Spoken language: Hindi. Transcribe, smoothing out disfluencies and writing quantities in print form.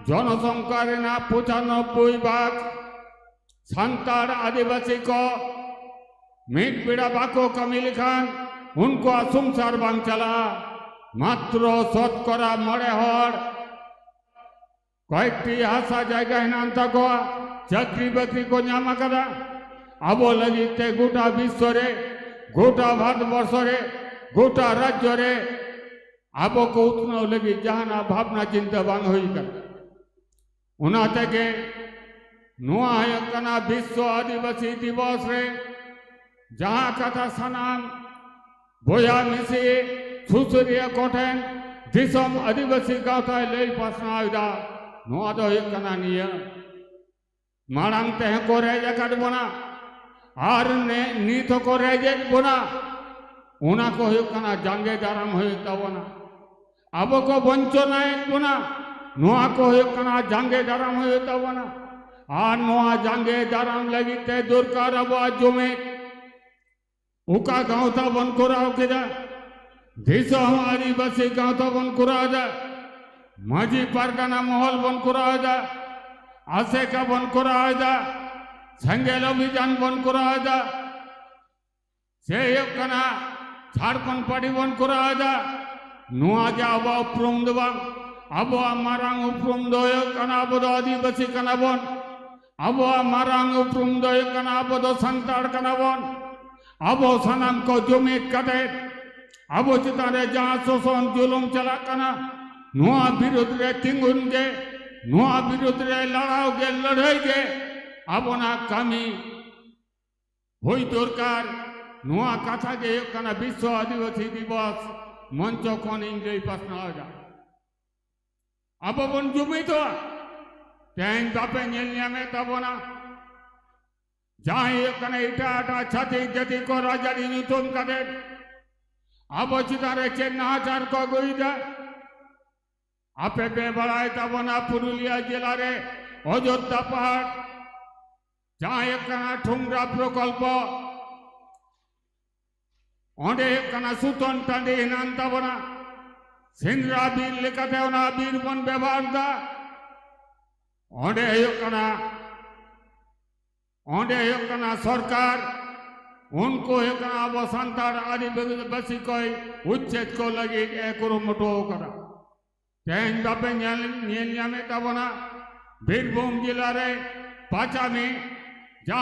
जनसंख्या 95% संतार आदिवासी को मिट बिड़ा बाको कमिल खान उनको संसार बांग चला मात्र शतकरा मरे हर कयेकटी हासा जायगा हेनान थाकोआ चाकरी बाकरी को नाम आकादा आबो लगिते गोटा विश्व रे गोटा भारतवर्ष रे गोटा राज्य रे आबो को उतना लगी जहाना भावना चिंता बांग हुई कर उना तेके नुआ यकना विश्व आदिवासी दिवस रे जहाँ कथा सनाम बोया मिसी सुसुरिया कोठेन दिसम आदिवासी गावता ले पासना आइदा नुआ दो यकना निया मारांग ते को रेजा काट बना आर ने नीत को रेजे बना उना को यकना जंगे दाराम होय तबना आबो को वंचना बना नुआ को यकना जंगे दाराम होय तबना आर नुआ जंगे दाराम लगी ते दुर्कार अबो जुमे उका गाँवता बन कराओ केदा दिसो हमारी बसी गाँवता बन कराओ जा माजी पारगाना महल बन कराओ जा आसे का बन कराओ जा संगेल अभियान बन कराओ जा से यकना झारखंड पार्टी बन कराओ जा नुआ जा अब उपरुम दबा अब मारांग उपरुम दो यकना अब दो आदिवासी कना बन अब मारांग उपरुम दो यकना अब दो संताड़ कना बन अबो सनाम को जुमित कटे अबो चितारे जहाँ शोषण जुलुम चला कना नुआ विरुद्ध रे तिंगुन गे नुआ विरुद्ध रे लड़ाओ गे लड़ाई गे अबो ना कमी हुई दरकार नुआ कथा गे कना विश्व आदिवासी दिवस मंच कोन इंगे प्रश्न आजा अबो बन जुमित हो तें बापे नेलिया में तबोना जहाँ कने इटा आटा छाती जति को राजारी नुतुम कदे अब चितारे चेन्नाचार को गुईदा आपे बेबड़ाई तबना पुरुलिया जिला रे अयोध्या पहाड़ जहाँ कना ठुंगरा प्रकल्प ओंडे कना सुतन टांडी हिनान तबना सिंद्रा बीर लेकाते ओना बीर बन व्यवहार दा ओंडे कना ओंडे यकना सरकार उनको यकना अब संतार आदिवासी को उच्छेद को लगी एकरो मोटो करा तें बापे नेलिया में तबना बीरभूम जिला रे पाचा में